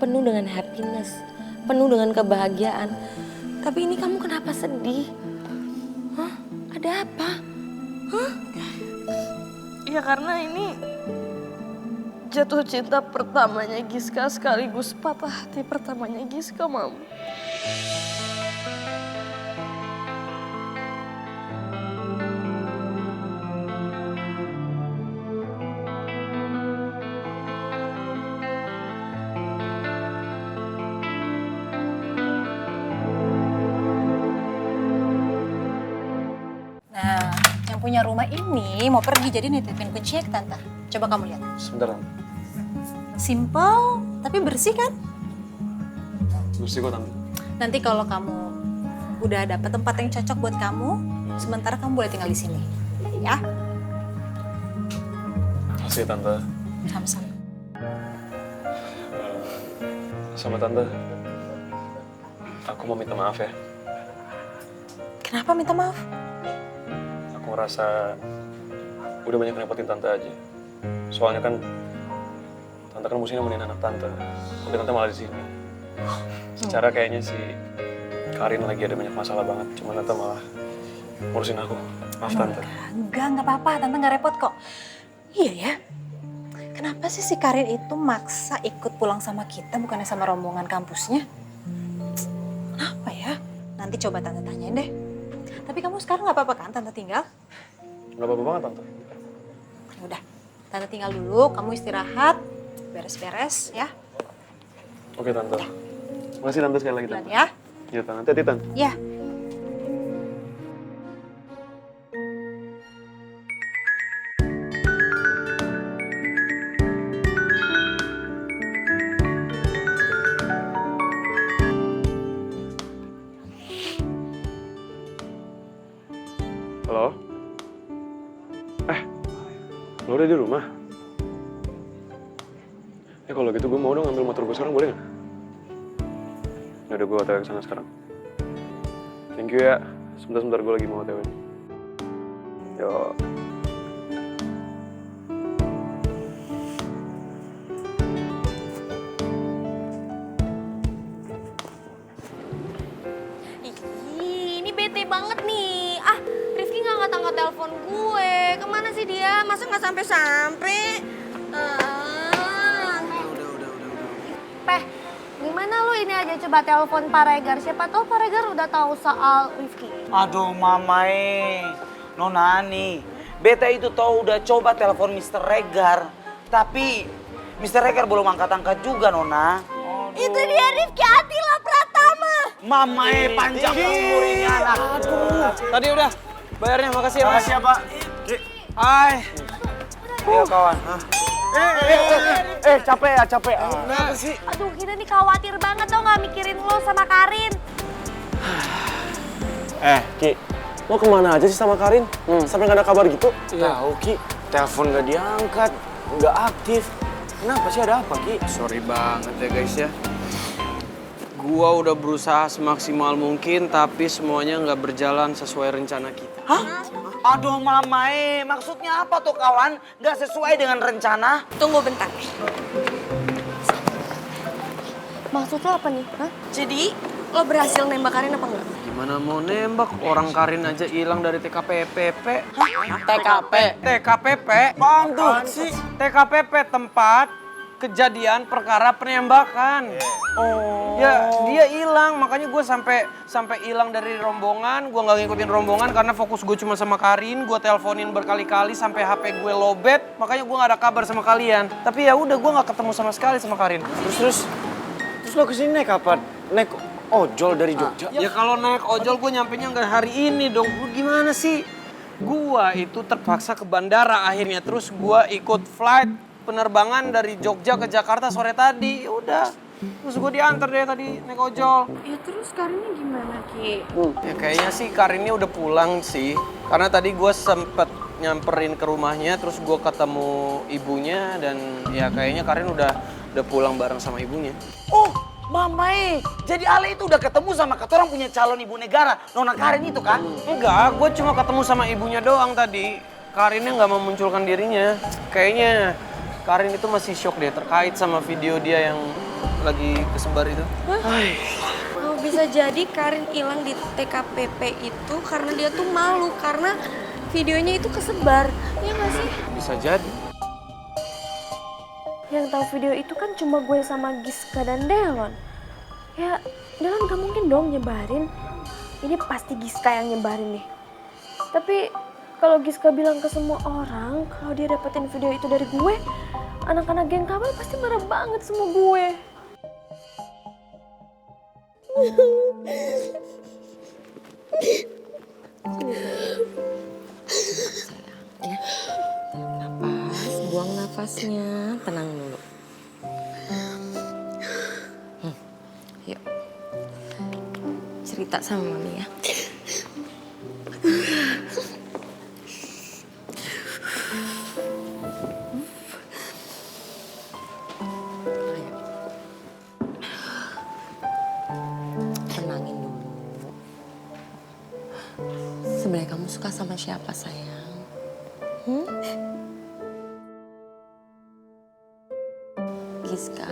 penuh dengan happiness, penuh dengan kebahagiaan. Tapi ini kamu kenapa sedih? Hah? Ada apa? Hah? Ya karena ini jatuh cinta pertamanya Giska sekaligus patah hati pertamanya Giska, Mam. Nah, yang punya rumah ini mau pergi jadi nitipin kuncinya ke Tante. Coba kamu lihat. Sebentar, Tante. Simple, tapi bersih kan? Bersih kok, Tante. Nanti kalau kamu udah dapet tempat yang cocok buat kamu, sementara kamu boleh tinggal di sini. Ya? Makasih, Tante. Sama-sama. Sama Tante, aku mau minta maaf ya. Kenapa minta maaf? Aku ngerasa udah banyak ngerepotin Tante aja. Soalnya kan Tante kan mesti nemenin anak Tante. Tapi Tante malah di sini. Secara kayaknya si Karin lagi ada banyak masalah banget. Cuma Tante malah ngurusin aku. Maaf Tante. Enggak apa-apa. Tante nggak repot kok. Iya ya. Kenapa sih si Karin itu maksa ikut pulang sama kita bukannya sama rombongan kampusnya? Kenapa ya? Nanti coba Tante tanyain deh. Tapi kamu sekarang nggak apa-apa kan Tante tinggal? Gak apa-apa banget Tante. Udah, Tante tinggal dulu, kamu istirahat, beres-beres ya. Oke Tante. Makasih Tante sekali lagi Bulan Tante. ya. Iya Tante, hati-hati Tante. Ya. Halo? Lo udah di rumah? Ya kalau gitu gue mau dong ambil motor gue sekarang, boleh nggak? Yaudah gue otw kesana sekarang. Thank you ya. Sebentar gue lagi mau otw. Yo. Ih, ini bete banget nih. Ah, Rifki nggak angkat-angkat telepon gue. Kemana sih dia? Masa nggak sampai-sampai? Peh, gimana lu ini aja coba telepon Pak Regar. Siapa tahu Pak Regar udah tahu soal Rifki. Aduh mamae, Nona nih, beta itu tahu udah coba telepon Mr. Regar, tapi Mr. Regar belum angkat-angkat juga Nona. Itu dia Rifki Atila Pratama. Mamae panjang umur ini anak. Aduh, tadi udah bayarnya, makasih ya Mas. Makasih ya Pak. Hai. Iya kawan. Capek ya capek. Kenapa sih? Aduh, kita nih khawatir banget tau nggak mikirin lo sama Karin. Ki, lo kemana aja sih sama Karin? Sampai nggak ada kabar gitu? Tahu Ki, telepon nggak diangkat, nggak aktif. Kenapa sih, ada apa Ki? Sorry banget ya guys ya. Gua udah berusaha semaksimal mungkin tapi semuanya nggak berjalan sesuai rencana kita. Hah? Aduh mamae, maksudnya apa tuh kawan? Nggak sesuai dengan rencana? Tunggu bentar. Maksud lo apa nih? Hah? Jadi lo berhasil nembak Karin apa enggak? Gimana mau nembak? Orang Karin aja hilang dari TKPP. TKP. TKPP? Apaan tuh sih? TKPP tempat kejadian perkara penembakan. Oh. Ya dia hilang, makanya gue sampai hilang dari rombongan. Gue nggak ngikutin rombongan karena fokus gue cuma sama Karin. Gue teleponin berkali-kali sampai HP gue lowbat. Makanya gue nggak ada kabar sama kalian. Tapi ya udah, gue nggak ketemu sama sekali sama Karin. Terus lo kesini naik kapan? Naik ojol dari Jogja? Ya kalau naik ojol gue nyampenya nggak hari ini dong. Lu gimana sih? Gua itu terpaksa ke bandara akhirnya. Terus gua ikut flight penerbangan dari Jogja ke Jakarta sore tadi. Ya udah. Terus gue diantar deh tadi naik ojol. Ya terus Karinnya gimana Ki? Ya kayaknya sih Karinnya udah pulang sih. Karena tadi gue sempet nyamperin ke rumahnya. Terus gue ketemu ibunya. Dan ya kayaknya Karin udah pulang bareng sama ibunya. Oh, mamae, jadi Ale itu udah ketemu sama katorang punya calon ibu negara, Nona Karin itu kan? Enggak, gue cuma ketemu sama ibunya doang tadi. Karinnya nggak memunculkan dirinya. Kayaknya Karin itu masih shock deh terkait sama video dia yang lagi kesebar itu? Oh, bisa jadi Karin hilang di TKPP itu karena dia tuh malu karena videonya itu kesebar. Ya nggak sih? Bisa jadi. Yang tahu video itu kan cuma gue sama Giska dan Delon. Ya, Delon gak mungkin dong nyebarin. Ini pasti Giska yang nyebarin nih. Tapi kalau Giska bilang ke semua orang kalau dia dapetin video itu dari gue, anak-anak geng Kamal pasti marah banget sama gue. Ya, napas, buang nafasnya, tenang dulu. Yuk, cerita sama mami ya. Ayo. Tenangin dulu. Sebenarnya kamu suka sama siapa, sayang? Giska,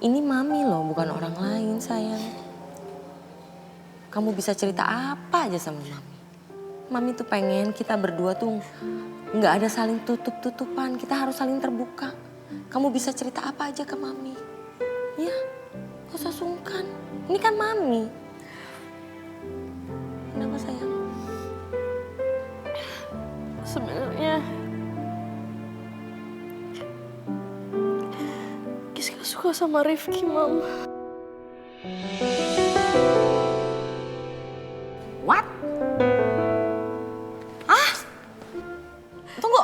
ini mami loh, bukan orang lain, sayang. Kamu bisa cerita apa aja sama mami. Mami tuh pengen kita berdua tuh nggak ada saling tutup-tutupan. Kita harus saling terbuka. Kamu bisa cerita apa aja ke mami. Ya, gak usah sungkan. Ini kan mami. Kenapa, sayang? Sebenarnya Giska suka sama Rifki, Mam. What? Ah? Tunggu.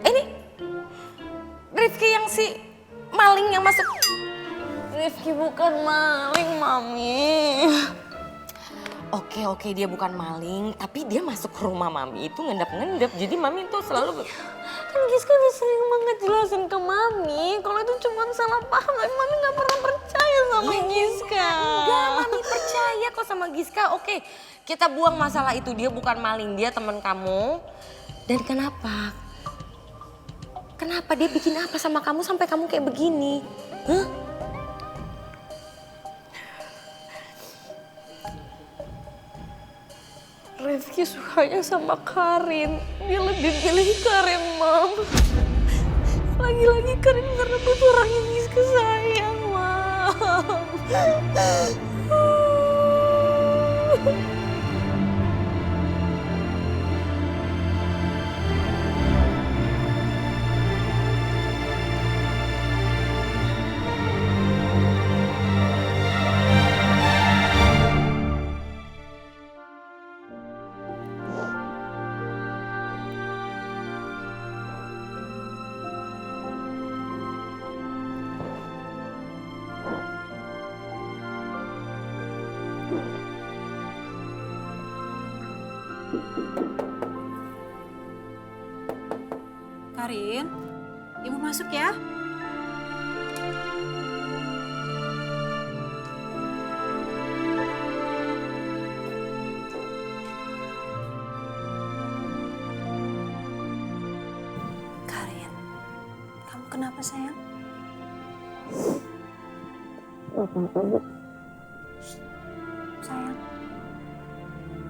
Ini Rifki yang si maling yang masuk. Rifki bukan maling, Mami. Oke, dia bukan maling, tapi dia masuk ke rumah mami itu ngendap-ngendap. Jadi mami tuh selalu Kan Giska udah sering banget jelasin ke Mami kalau itu cuma salah paham, tapi Mami gak pernah percaya sama Giska. enggak, mami percaya kok sama Giska. Oke, kita buang masalah itu. Dia bukan maling, dia teman kamu. Dan kenapa? Kenapa dia bikin apa sama kamu sampai kamu kayak begini? Hah? Rifki sukanya sama Karin. Dia lebih pilih Karin, Mam. Lagi-lagi Karin karena butuh orang yang Giska sayang, Mam. Karin, ibu masuk ya. Karin, kamu kenapa sayang? Sayang,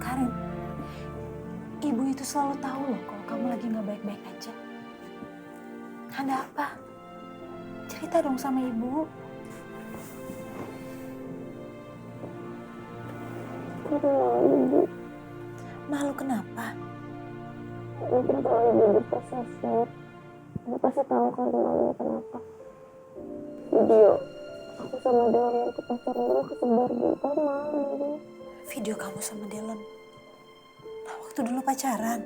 Karin, ibu itu selalu tahu loh kalau kamu lagi nggak baik-baik aja. Ada apa? Cerita dong sama ibu. Malu kenapa? Mungkin kalau ibu diposesif, ibu pasti tahu kan malunya kenapa. Video aku sama Delon yang kita pacaran dulu kesebar gitu, malu ibu. Video kamu sama Delon. Nah, waktu dulu pacaran.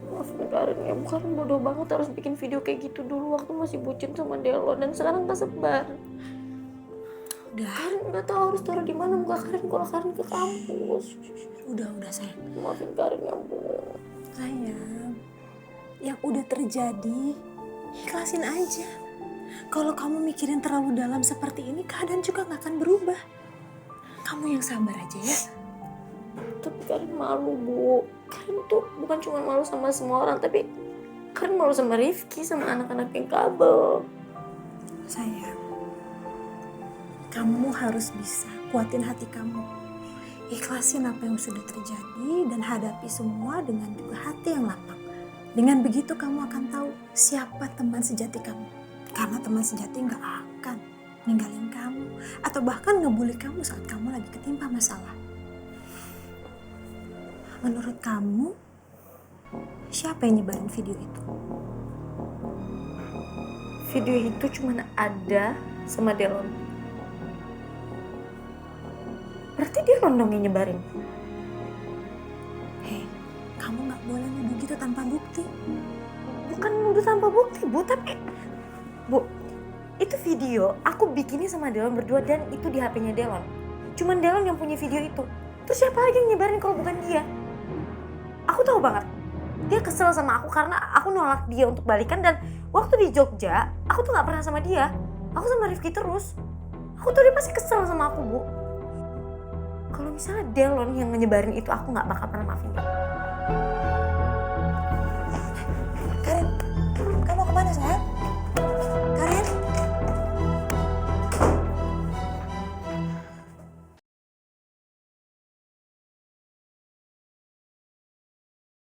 Maafin Karin ya, Karin bodoh banget harus bikin video kayak gitu dulu waktu masih bucin sama Delon dan sekarang kesebar. Udah, Karin nggak tahu harus taruh di mana muka Karin kalau Karin ke kampus. udah sayang. Maafin Karin ya, Bu. Sayang, yang udah terjadi, ikhlasin aja. Kalau kamu mikirin terlalu dalam seperti ini, keadaan juga nggak akan berubah. Kamu yang sabar aja ya. Tapi Karin malu, Bu. Karin tuh bukan cuma malu sama semua orang, tapi Karin malu sama Rifki, sama anak-anak yang kabel. Sayang, kamu harus bisa kuatin hati kamu. Ikhlasin apa yang sudah terjadi dan hadapi semua dengan juga hati yang lapang. Dengan begitu kamu akan tahu siapa teman sejati kamu. Karena teman sejati nggak akan ninggalin kamu atau bahkan ngebully kamu saat kamu lagi ketimpa masalah. Menurut kamu, siapa yang nyebarin video itu? Video itu cuma ada sama Delon. Berarti Delon dong yang nyebarin. Hei, kamu nggak boleh nuduh gitu tanpa bukti. Bukan nuduh tanpa bukti, Bu, tapi Bu, itu video aku bikinnya sama Delon berdua dan itu di HP-nya Delon. Cuman Delon yang punya video itu. Terus siapa lagi yang nyebarin kalau bukan dia? Aku tahu banget. Dia kesel sama aku karena aku nolak dia untuk balikan dan waktu di Jogja, aku tuh gak pernah sama dia. Aku sama Rifki terus. Aku tuh dia pasti kesel sama aku, Bu. Kalau misalnya Delon yang nyebarin itu, aku gak bakal pernah maafin dia.